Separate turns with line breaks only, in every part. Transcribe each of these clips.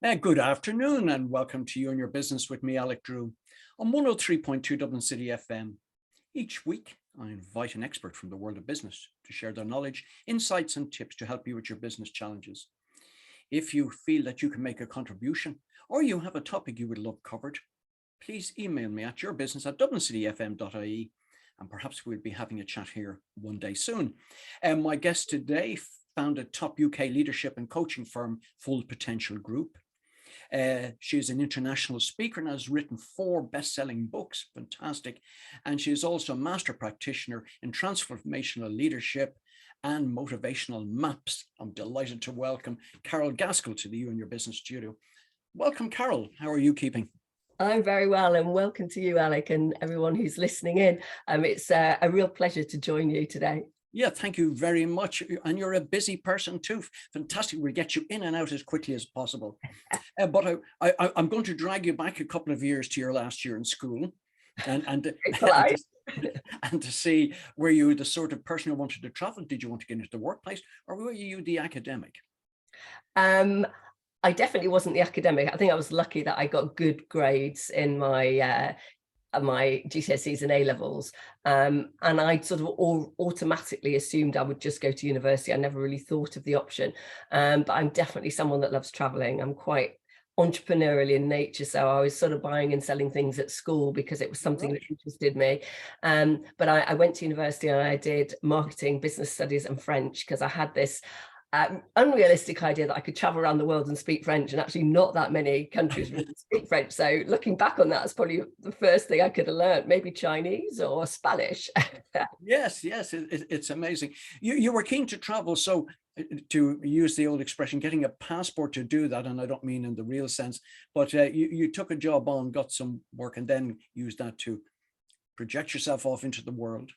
Good afternoon and welcome to You and Your Business with me, Alec on 103.2 Dublin City FM. Each week, I invite an expert from the world of business to share their knowledge, insights and tips to help you with your business challenges. If you feel that you can make a contribution or you have a topic you would love covered, please email me at yourbusiness@dublincityfm.ie and perhaps we'll be having a chat here one day soon. My guest today founded top UK leadership and coaching firm Full Potential Group. She is an international speaker and has written 4 best-selling books, fantastic. And she is also a master practitioner in transformational leadership and motivational maps. I'm delighted to welcome Carole Gaskell to the You and Your Business studio. Welcome, Carole. How are you keeping?
I'm very well, and welcome to you, Alec, and everyone who's listening in. It's a real pleasure to join you today.
Yeah, thank you very much. And you're a busy person too. Fantastic. We'll get you in and out as quickly as possible. But I'm going to drag you back a couple of years to your last year in school and to see, were you the sort of person who wanted to travel? Did you want to get into the workplace, or were you the academic?
I definitely wasn't the academic. I think I was lucky that I got good grades in my GCSEs and A-levels, and I sort of automatically assumed I would just go to university. I never really thought of the option, but I'm definitely someone that loves traveling. I'm quite entrepreneurial in nature, so I was sort of buying and selling things at school because it was something that interested me. But I went to university and I did marketing, business studies and French because I had this unrealistic idea that I could travel around the world and speak French, and actually not that many countries really speak French. So looking back on that, it's probably the first thing I could have learned, maybe Chinese or Spanish.
Yes, it's amazing. You were keen to travel, so to use the old expression, getting a passport to do that, and I don't mean in the real sense, but you took a job on, got some work, and then used that to project yourself off into the world.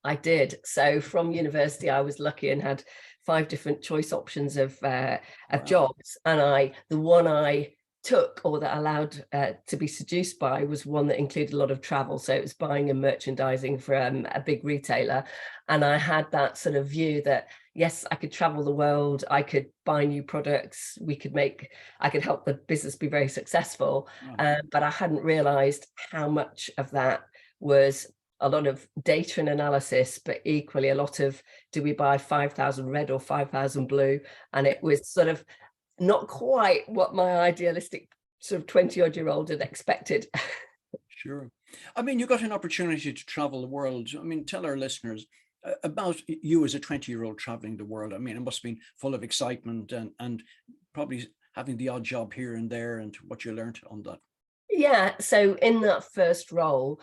I did. So from university, I was lucky and had 5 different choice options of jobs. And the one I took, or that allowed to be seduced by, was one that included a lot of travel. So it was buying and merchandising from a big retailer. And I had that sort of view that, yes, I could travel the world, I could buy new products, I could help the business be very successful. But I hadn't realized how much of that was a lot of data and analysis, but equally a lot of, do we buy 5,000 red or 5,000 blue? And it was sort of not quite what my idealistic sort of 20-odd-year-old had expected.
Sure. I mean, you got an opportunity to travel the world. I mean, tell our listeners about you as a 20-year-old traveling the world. I mean, it must have been full of excitement and probably having the odd job here and there, and what you learned on that.
Yeah. So in that first role,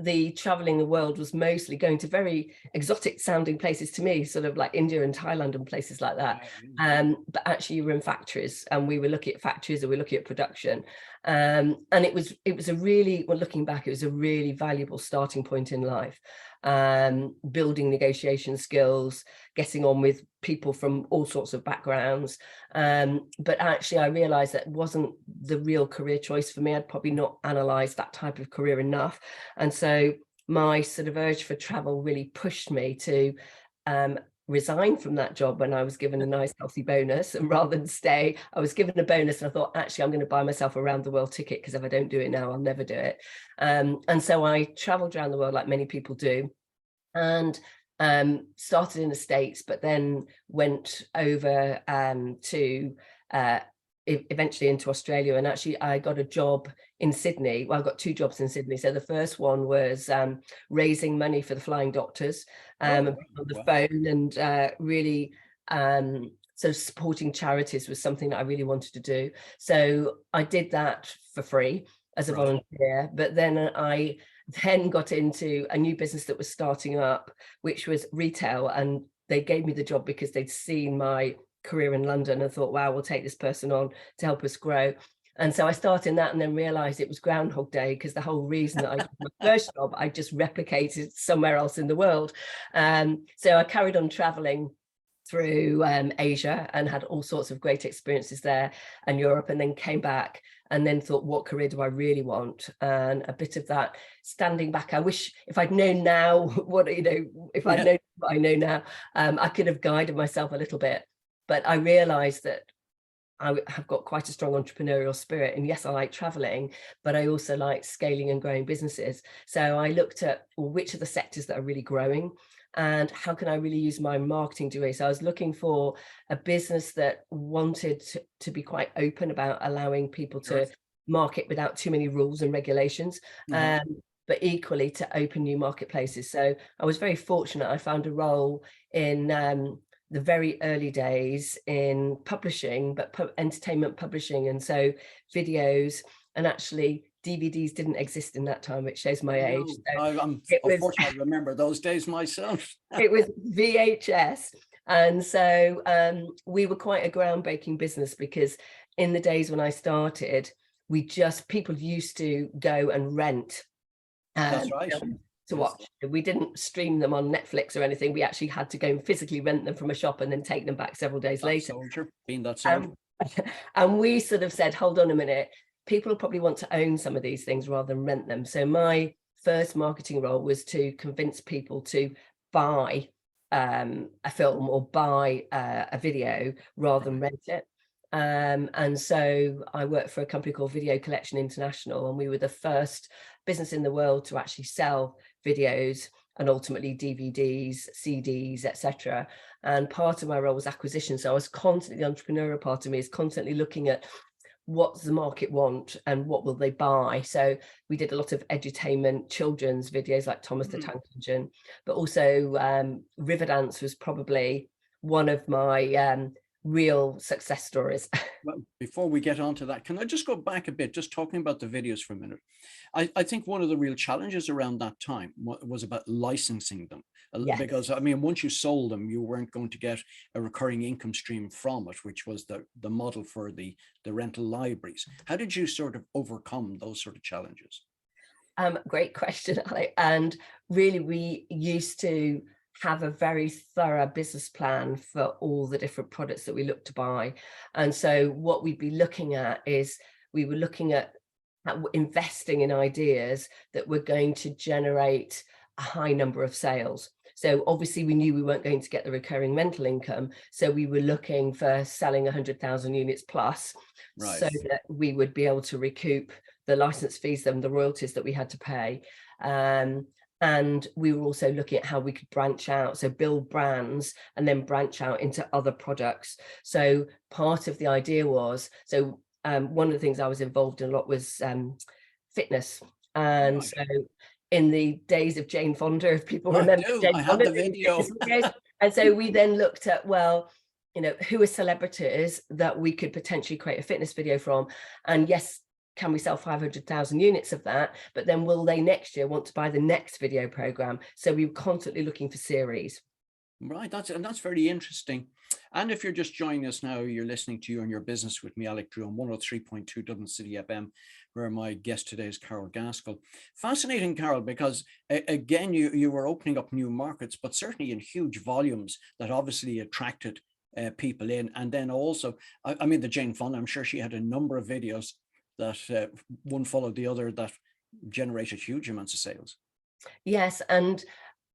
the traveling the world was mostly going to very exotic sounding places to me, sort of like India and Thailand and places like that. But actually you were in factories, and we were looking at factories, and we were looking at production. And it was a really, well, looking back, it was a really valuable starting point in life. Building negotiation skills, getting on with people from all sorts of backgrounds. But actually I realized that wasn't the real career choice for me. I'd probably not analyzed that type of career enough. And so my sort of urge for travel really pushed me to resign from that job when I was given a nice healthy bonus, and rather than stay, I was given a bonus, and I thought, actually, I'm going to buy myself a round the world ticket, because if I don't do it now, I'll never do it. And so I traveled around the world like many people do, and started in the States, but then went over to eventually into Australia. And actually I got a job in Sydney. Well, I got 2 jobs in Sydney. So the first one was raising money for the flying doctors, on the phone, and really so supporting charities was something that I really wanted to do. So I did that for free as a volunteer, but then I got into a new business that was starting up, which was retail, and they gave me the job because they'd seen my career in London and thought, wow, we'll take this person on to help us grow. And so I started in that, and then realized it was Groundhog Day, because the whole reason that I did my first job, I just replicated somewhere else in the world. So I carried on traveling through Asia and had all sorts of great experiences there, and Europe, and then came back and then thought, what career do I really want? And a bit of that standing back, I wish if I'd known now if I'd known what I know now, I could have guided myself a little bit. But I realized that have got quite a strong entrepreneurial spirit, and yes, I like traveling, but I also like scaling and growing businesses. So I looked at, well, which are the sectors that are really growing and how can I really use my marketing to do it. So I was looking for a business that wanted to be quite open about allowing people to market without too many rules and regulations, but equally to open new marketplaces. So I was very fortunate. I found a role in the very early days in publishing, but entertainment publishing. And so videos, and actually DVDs didn't exist in that time, which shows my age. So
I remember those days myself.
It was VHS. And so we were quite a groundbreaking business, because in the days when I started, people used to go and rent
That's right.
to watch. We didn't stream them on Netflix or anything. We actually had to go and physically rent them from a shop and then take them back several days later.
Being that soldier.
And we sort of said, hold on a minute, people will probably want to own some of these things rather than rent them. So my first marketing role was to convince people to buy a film or buy a video rather than rent it. And so I worked for a company called Video Collection International, and we were the first business in the world to actually sell videos and ultimately DVDs, CDs, etc. And part of my role was acquisition. So I was constantly, the entrepreneurial part of me is constantly looking at what does the market want and what will they buy. So we did a lot of edutainment, children's videos like Thomas the Tank Engine, but also Riverdance was probably one of my real success stories.
Well, before we get on to that, can I just go back a bit, just talking about the videos for a minute? I think one of the real challenges around that time was about licensing them. Yes. Because, I mean, once you sold them, you weren't going to get a recurring income stream from it, which was the model for the rental libraries. How did you sort of overcome those sort of challenges?
Great question, Alec. And really, we used to have a very thorough business plan for all the different products that we look to buy. And so what we'd be looking at is we were looking at investing in ideas that were going to generate a high number of sales. So obviously we knew we weren't going to get the recurring rental income. So we were looking for selling 100,000 units plus, so that we would be able to recoup the license fees and the royalties that we had to pay. And we were also looking at how we could branch out, so build brands and then branch out into other products. So part of the idea was, one of the things I was involved in a lot was fitness. And so in the days of Jane Fonda, if people remember Jane Fonda,
the video.
And so we then looked at, well, you know, who are celebrities that we could potentially create a fitness video from? And yes, can we sell 500,000 units of that? But then will they next year want to buy the next video program? So we were constantly looking for series.
Right, that's very interesting. And if you're just joining us now, you're listening to You and Your Business with me, Alec Drew, on 103.2 Dublin City FM, where my guest today is Carole Gaskell. Fascinating, Carole, because again, you were opening up new markets, but certainly in huge volumes that obviously attracted people in. And then also, I mean, the Jane Fonda, I'm sure she had a number of videos that one followed the other that generated huge amounts of sales.
Yes, and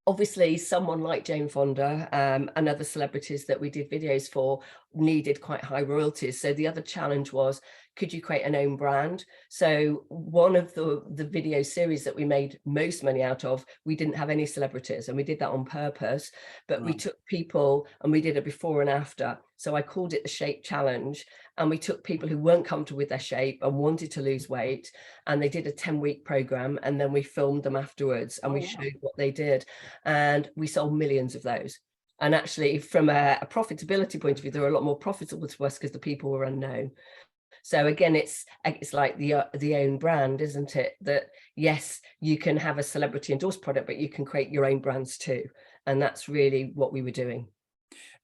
obviously someone like Jane Fonda and other celebrities that we did videos for needed quite high royalties. So the other challenge was, could you create an own brand? So one of the video series that we made most money out of, we didn't have any celebrities, and we did that on purpose, but we took people and we did a before and after. So I called it the Shape Challenge, and we took people who weren't comfortable with their shape and wanted to lose weight, and they did a 10-week program, and then we filmed them afterwards and we showed what they did, and we sold millions of those. And actually, from a profitability point of view, they were a lot more profitable to us because the people were unknown. So again, it's like the own brand, isn't it? That yes, you can have a celebrity endorsed product, but you can create your own brands too. And that's really what we were doing.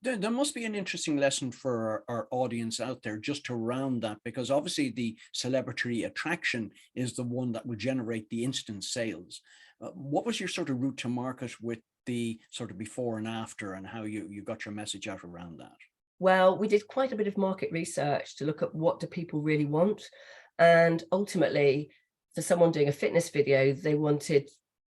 There must be an interesting lesson for our audience out there just to round that, because obviously the celebrity attraction is the one that will generate the instant sales. What was your sort of route to market with the sort of before and after, and how you got your message out around that?
Well, we did quite a bit of market research to look at what do people really want. And ultimately, for someone doing a fitness video, they wanted,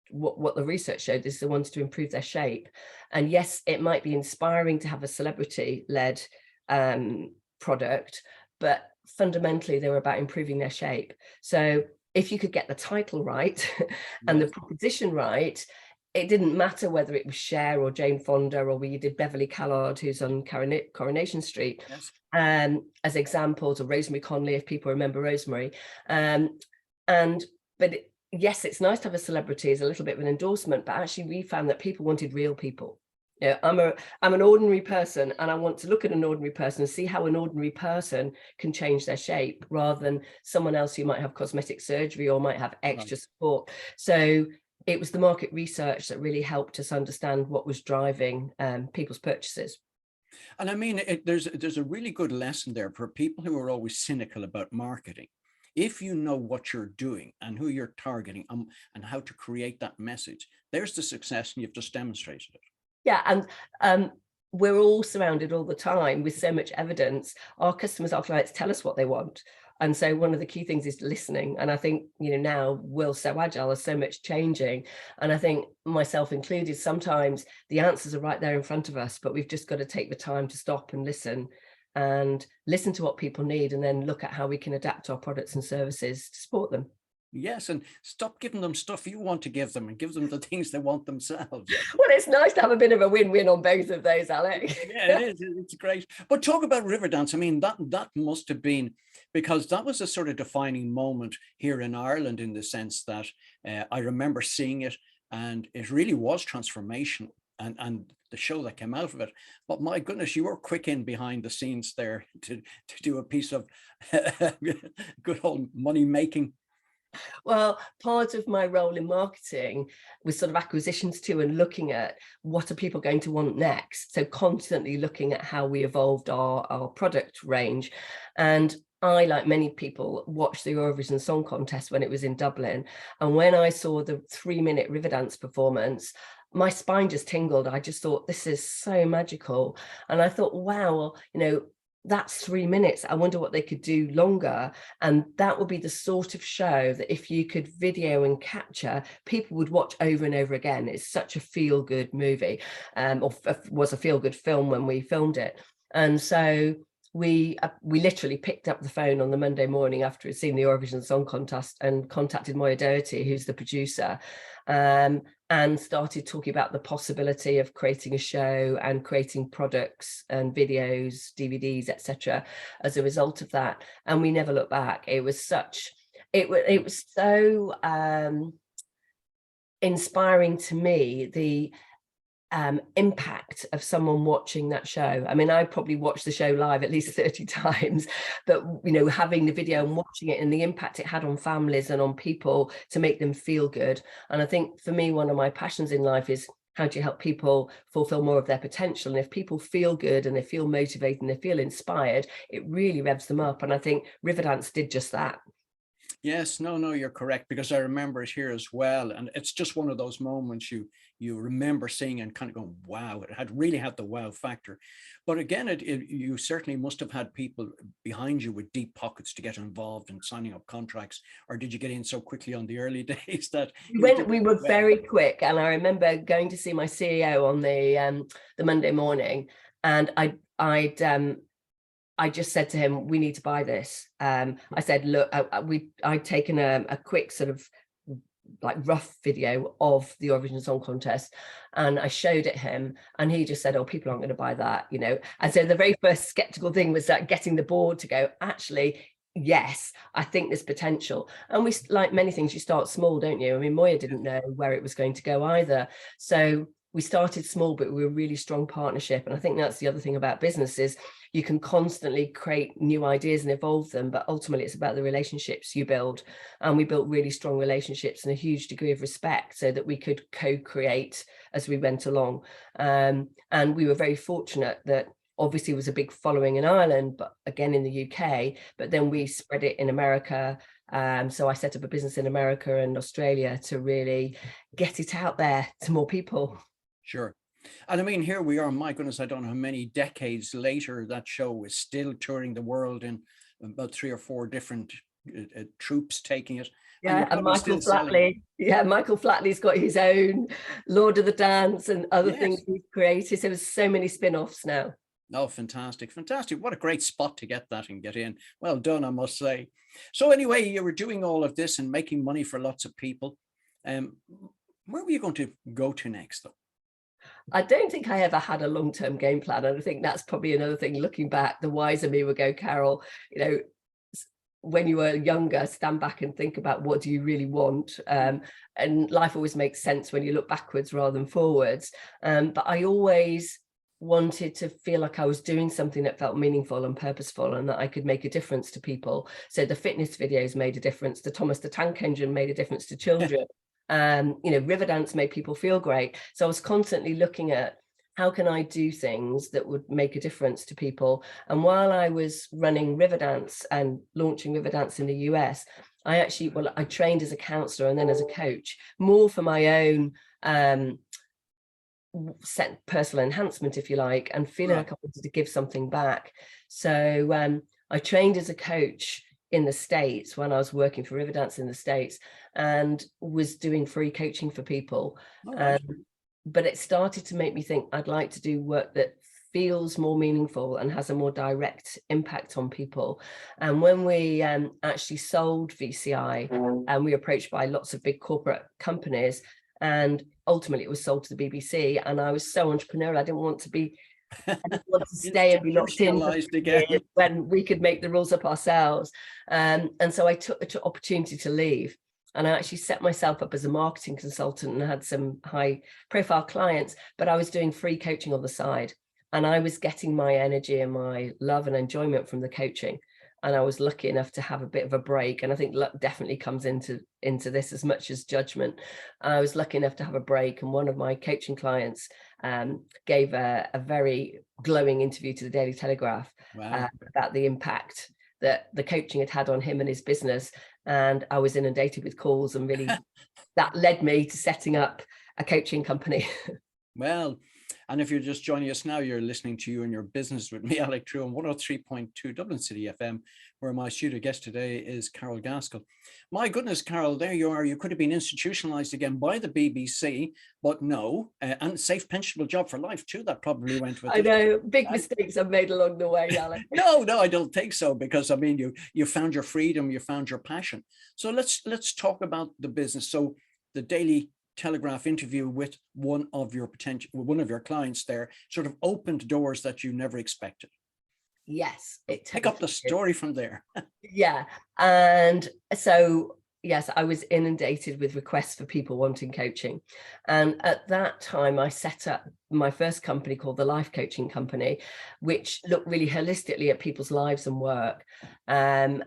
what the research showed is they wanted to improve their shape. And yes, it might be inspiring to have a celebrity-led product, but fundamentally they were about improving their shape. So if you could get the title right and the proposition right, it didn't matter whether it was Cher or Jane Fonda, or we did Beverly Callard, who's on Coronation Street, as examples, or Rosemary Conley, if people remember Rosemary. Yes, it's nice to have a celebrity as a little bit of an endorsement, but actually we found that people wanted real people. You know, I'm an ordinary person, and I want to look at an ordinary person and see how an ordinary person can change their shape, rather than someone else who might have cosmetic surgery or might have extra support. So it was the market research that really helped us understand what was driving people's purchases.
And I mean, there's a really good lesson there for people who are always cynical about marketing. If you know what you're doing and who you're targeting and how to create that message, there's the success, and you've just demonstrated it.
Yeah, and we're all surrounded all the time with so much evidence. Our customers, our clients tell us what they want. And so one of the key things is listening. And I think, you know, now world's so agile, there's so much changing. And I think, myself included, sometimes the answers are right there in front of us, but we've just got to take the time to stop and listen to what people need, and then look at how we can adapt our products and services to support them.
Yes, and stop giving them stuff you want to give them, and give them the things they want themselves.
Well, it's nice to have a bit of a win-win on both of those, Alec.
Yeah, it is. It's great. But talk about Riverdance. I mean, that must have been, because that was a sort of defining moment here in Ireland, in the sense that I remember seeing it, and it really was transformational, and the show that came out of it. But my goodness, you were quick in behind the scenes there to do a piece of good old money making.
Well, part of my role in marketing was sort of acquisitions too, and looking at what are people going to want next. So constantly looking at how we evolved our product range. And I, like many people, watched the Eurovision Song Contest when it was in Dublin. And when I saw the 3-minute Riverdance performance, my spine just tingled. I just thought, this is so magical. And I thought, wow, you know, that's 3 minutes. I wonder what they could do longer. And that would be the sort of show that if you could video and capture, people would watch over and over again. It's such a feel-good movie, or was a feel-good film when we filmed it. And so we literally picked up the phone on the Monday morning after we'd seen the Eurovision Song Contest and contacted Mojo and Motivational, who's the producer, and started talking about the possibility of creating a show and creating products and videos, DVDs, etc. as a result of that. And we never looked back. It was such, it was so inspiring to me, the impact of someone watching that show. I mean, I probably watched the show live at least 30 times, but, you know, having the video and watching it, and the impact it had on families and on people to make them feel good. And I think for me, one of my passions in life is, how do you help people fulfill more of their potential? And if people feel good and they feel motivated and they feel inspired, it really revs them up. And I think Riverdance did just that.
Yes, no, you're correct, because I remember it here as well. And it's just one of those moments you remember seeing and kind of going, wow, it had really had the wow factor. But again, you certainly must have had people behind you with deep pockets to get involved in signing up contracts. Or did you get in so quickly on the early days that
we were very quick? And I remember going to see my CEO on the Monday morning, and I just said to him, we need to buy this. I said, look, I'd taken a quick sort of like rough video of the Eurovision Song Contest, and I showed it him, and he just said, oh, people aren't going to buy that, you know. And so the very first skeptical thing was that getting the board to go, actually, yes, I think there's potential. And we, like many things, you start small, don't you? I mean, Moya didn't know where it was going to go either. So we started small, but we were a really strong partnership. And I think that's the other thing about business, is you can constantly create new ideas and evolve them, but ultimately it's about the relationships you build. And we built really strong relationships and a huge degree of respect, so that we could co-create as we went along. And we were very fortunate that obviously was a big following in Ireland, but again in the UK, but then we spread it in America. So I set up a business in America and Australia to really get it out there to more people.
Sure. And I mean, here we are, my goodness, I don't know how many decades later, that show is still touring the world in about 3 or 4 different troops taking it.
Yeah, and Michael Flatley. Yeah, Michael Flatley's got his own Lord of the Dance and other things he's created. So there's so many spin-offs now.
Oh, fantastic. Fantastic. What a great spot to get that and get in. Well done, I must say. So anyway, you were doing all of this and making money for lots of people. Um, where were you going to go to next, though?
I don't think I ever had a long-term game plan. And I think that's probably another thing, looking back, the wiser me would go, Carole, when you were younger, stand back and think about what do you really want. And life always makes sense when you look backwards rather than forwards. But I always wanted to feel like I was doing something that felt meaningful and purposeful and that I could make a difference to people. So the fitness videos made a difference. The Thomas the Tank Engine made a difference to children. Riverdance made people feel great. So I was constantly looking at how can I do things that would make a difference to people. And while I was running Riverdance and launching Riverdance in the US, I trained as a counselor and then as a coach, more for my own set personal enhancement, if you like, and feeling like I wanted to give something back. So I trained as a coach in the States when I was working for Riverdance in the States, and was doing free coaching for people. But it started to make me think I'd like to do work that feels more meaningful and has a more direct impact on people. And when we actually sold VCI, and we were approached by lots of big corporate companies, and ultimately it was sold to the BBC, and I was so entrepreneurial, I didn't want to stay and be locked in again when we could make the rules up ourselves. And so I took the opportunity to leave. And I actually set myself up as a marketing consultant and had some high profile clients, but I was doing free coaching on the side. And I was getting my energy and my love and enjoyment from the coaching. And I was lucky enough to have a bit of a break. And I think luck definitely comes into this as much as judgment. I was lucky enough to have a break. And one of my coaching clients gave a very glowing interview to the Daily Telegraph about the impact that the coaching had on him and his business. And I was inundated with calls, and really that led me to setting up a coaching company.
Well, and if you're just joining us now, you're listening to You and Your Business with me, Alec, on 103.2 Dublin City FM, where my studio guest today is Carole Gaskell. My goodness, Carole, there you are. You could have been institutionalized again by the BBC, but no, and safe pensionable job for life too. That probably went with it.
I know, big mistakes I've made along the way, Alec.
No, I don't think so, because I mean, you found your freedom, you found your passion. So let's talk about the business. So the Daily Telegraph interview with one of your clients there sort of opened doors that you never expected.
Yes, it
pick up the story from there.
Yeah, and so yes, I was inundated with requests for people wanting coaching, and at that time I set up my first company called the Life Coaching Company, which looked really holistically at people's lives and work, and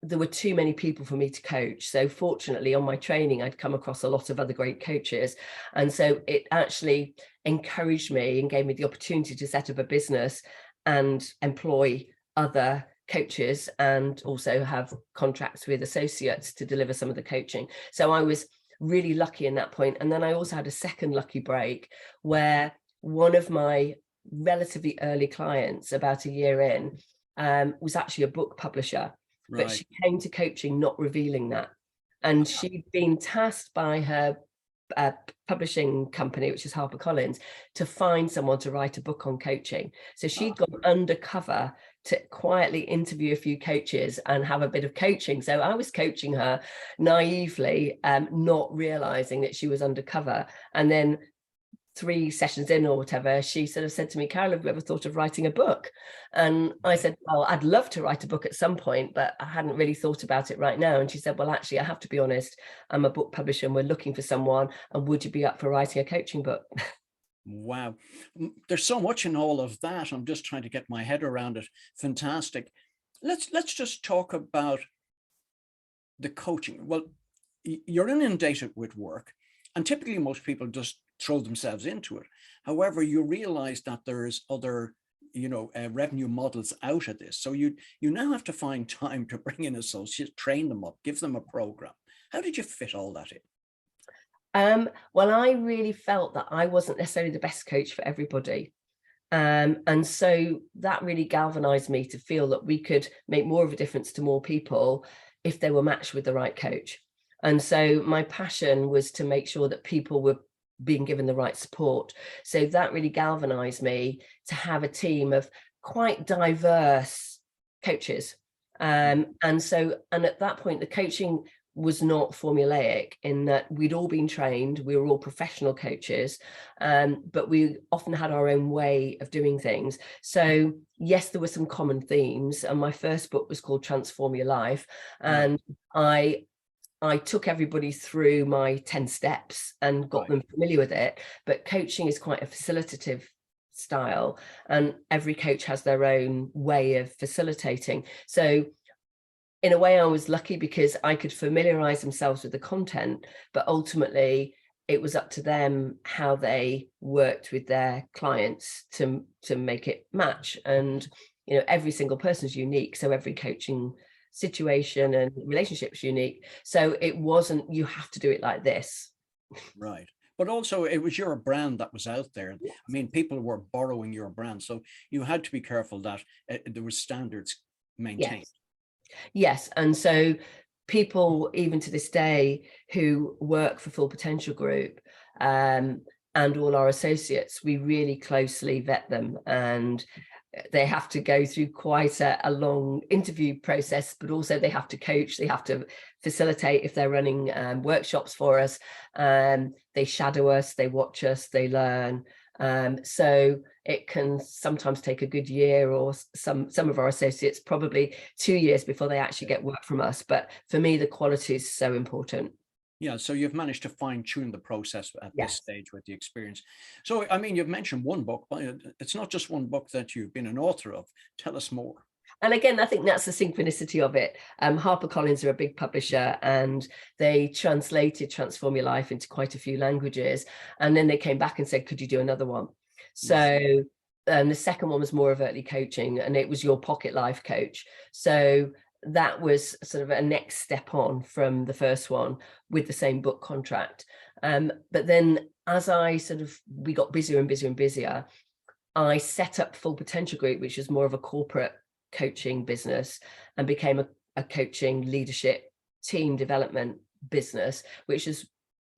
there were too many people for me to coach. So fortunately, on my training, I'd come across a lot of other great coaches. And so it actually encouraged me and gave me the opportunity to set up a business and employ other coaches, and also have contracts with associates to deliver some of the coaching. So I was really lucky in that point. And then I also had a second lucky break where one of my relatively early clients, about a year in, was actually a book publisher. But she came to coaching not revealing that. And she'd been tasked by her publishing company, which is HarperCollins, to find someone to write a book on coaching. So she'd gone undercover to quietly interview a few coaches and have a bit of coaching. So I was coaching her naively, not realizing that she was undercover. And then 3 sessions in or whatever, she sort of said to me, Carole, have you ever thought of writing a book? And I said, well, I'd love to write a book at some point, but I hadn't really thought about it right now. And she said, well, actually, I have to be honest, I'm a book publisher and we're looking for someone. And would you be up for writing a coaching book?
Wow. There's so much in all of that. I'm just trying to get my head around it. Fantastic. Let's just talk about the coaching. Well, you're inundated with work, and typically most people just throw themselves into it. However, you realize that there's other, revenue models out of this. So you now have to find time to bring in associates, train them up, give them a program. How did you fit all that in?
Well, I really felt that I wasn't necessarily the best coach for everybody. And so that really galvanized me to feel that we could make more of a difference to more people if they were matched with the right coach. And so my passion was to make sure that people were being given the right support. So that really galvanized me to have a team of quite diverse coaches. And at that point, the coaching was not formulaic in that we'd all been trained, we were all professional coaches, but we often had our own way of doing things. So yes, there were some common themes, and my first book was called Transform Your Life, and I took everybody through my 10 steps and got them familiar with it. But coaching is quite a facilitative style, and every coach has their own way of facilitating. So in a way, I was lucky because I could familiarize themselves with the content, but ultimately it was up to them how they worked with their clients to make it match. And, you know, every single person is unique. So every coaching situation and relationship is unique. So it wasn't, you have to do it like this.
Right. But also it was your brand that was out there. I mean, people were borrowing your brand. So you had to be careful that there was standards maintained.
Yes. And so people, even to this day, who work for Full Potential Group and all our associates, we really closely vet them, and they have to go through quite a long interview process, but also they have to coach, they have to facilitate if they're running workshops for us. They shadow us, they watch us, they learn. So it can sometimes take a good year, or some of our associates probably 2 years before they actually get work from us. But for me, the quality is so important.
Yeah, so you've managed to fine tune the process at this stage with the experience. So, I mean, you've mentioned one book, but it's not just one book that you've been an author of. Tell us more.
And again, I think that's the synchronicity of it. HarperCollins are a big publisher, and they translated Transform Your Life into quite a few languages. And then they came back and said, could you do another one? So the second one was more overtly coaching, and it was Your Pocket Life Coach. So that was sort of a next step on from the first one with the same book contract. But then as we got busier and busier and busier, I set up Full Potential Group, which is more of a corporate coaching business, and became a coaching, leadership, team development business, which is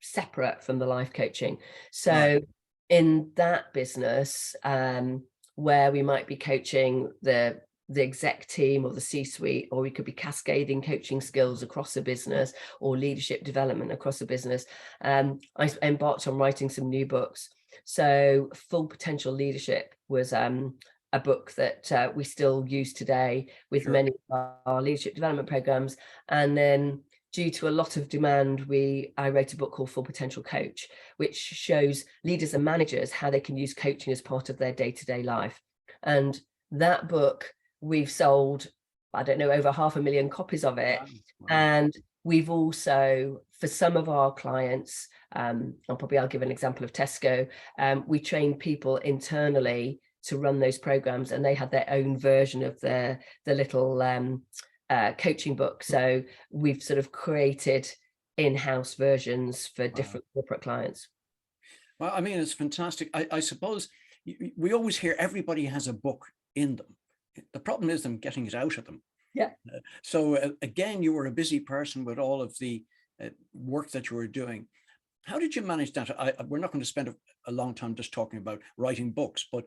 separate from the life coaching. So in that business, where we might be coaching the exec team or the C-suite, or we could be cascading coaching skills across a business, or leadership development across a business, I embarked on writing some new books. So Full Potential Leadership was a book that we still use today with many of our leadership development programs. And then due to a lot of demand, I wrote a book called Full Potential Coach, which shows leaders and managers how they can use coaching as part of their day-to-day life. And that book, we've sold, I don't know, over 500,000 copies of it. Wow. And we've also, for some of our clients, I'll give an example of Tesco, we trained people internally to run those programs, and they had their own version of the little coaching book. So we've sort of created in-house versions for different corporate clients.
Well, I mean, it's fantastic. I suppose we always hear everybody has a book in them. The problem is them getting it out of them.
Yeah.
So again, you were a busy person with all of the work that you were doing. How did you manage that? We're not going to spend a long time just talking about writing books, but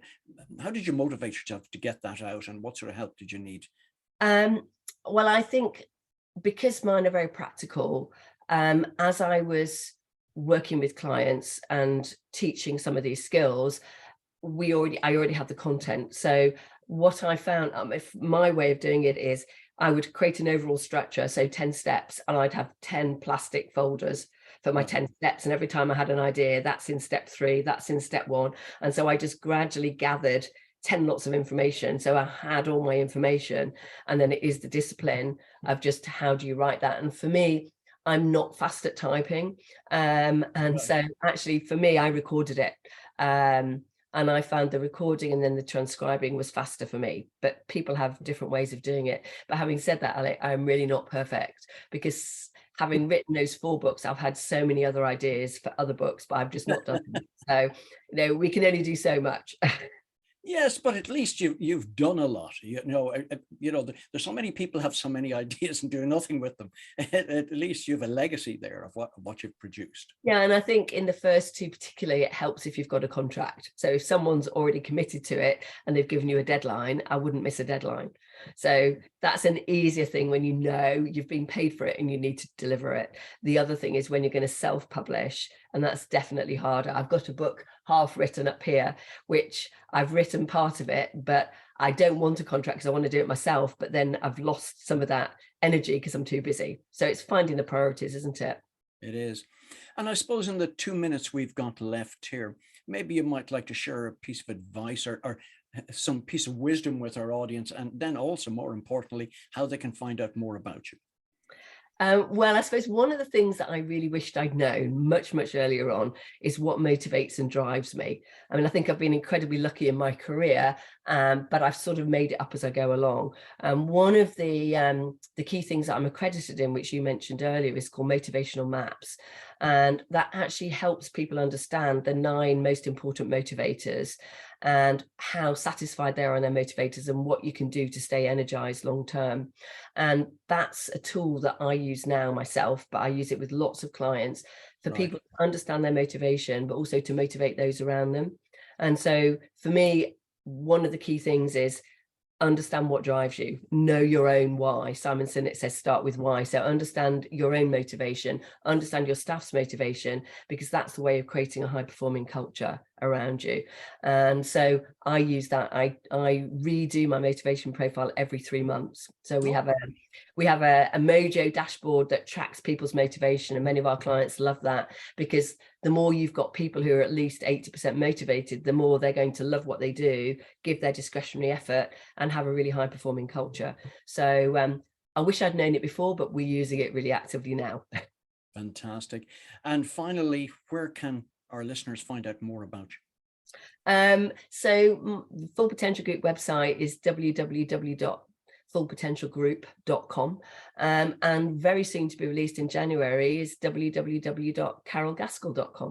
how did you motivate yourself to get that out, and what sort of help did you need?
Well, I think because mine are very practical, as I was working with clients and teaching some of these skills, I already had the content. So what I found, if my way of doing it is, I would create an overall structure, so 10 steps, and I'd have 10 plastic folders for my 10 steps. And every time I had an idea, that's in step 3, that's in step 1. And so I just gradually gathered 10 lots of information. So I had all my information, and then it is the discipline of just how do you write that? And for me, I'm not fast at typing. So actually for me, I recorded it. And I found the recording and then the transcribing was faster for me, but people have different ways of doing it. But having said that, Alec, I'm really not perfect, because having written those 4 books, I've had so many other ideas for other books, but I've just not done them. So, we can only do so much.
Yes, but at least you've done a lot. There's so many people have so many ideas and do nothing with them. At least you have a legacy there of what you've produced.
Yeah, and I think in the first two particularly, it helps if you've got a contract. So if someone's already committed to it and they've given you a deadline, I wouldn't miss a deadline. So that's an easier thing when you know you've been paid for it and you need to deliver it. The other thing is when you're going to self-publish, and that's definitely harder. I've got a book half written up here, which I've written part of it, but I don't want a contract because I want to do it myself. But then I've lost some of that energy because I'm too busy. So it's finding the priorities, isn't it?
It is. And I suppose in the 2 minutes we've got left here, maybe you might like to share a piece of advice or some piece of wisdom with our audience, and then also, more importantly, how they can find out more about you.
Well, I suppose one of the things that I really wished I'd known much, much earlier on is what motivates and drives me. I mean, I think I've been incredibly lucky in my career, but I've sort of made it up as I go along. One of the key things that I'm accredited in, which you mentioned earlier, is called Motivational Maps. And that actually helps people understand the 9 most important motivators and how satisfied they are on their motivators and what you can do to stay energized long term. And that's a tool that I use now myself, but I use it with lots of clients for people to understand their motivation, but also to motivate those around them. And so for me, one of the key things is understand what drives you, know your own why. Simon Sinek says start with why. So understand your own motivation, understand your staff's motivation, because that's the way of creating a high performing culture around you. And so I use that. I redo my motivation profile every 3 months. So we have a Mojo dashboard that tracks people's motivation, and many of our clients love that, because the more you've got people who are at least 80% motivated, the more they're going to love what they do, give their discretionary effort, and have a really high performing culture. So I wish I'd known it before, but we're using it really actively now.
Fantastic. And finally, where can our listeners find out more about you?
So Full Potential Group website is www.fullpotentialgroup.com, and very soon to be released in January is www.carolegaskell.com.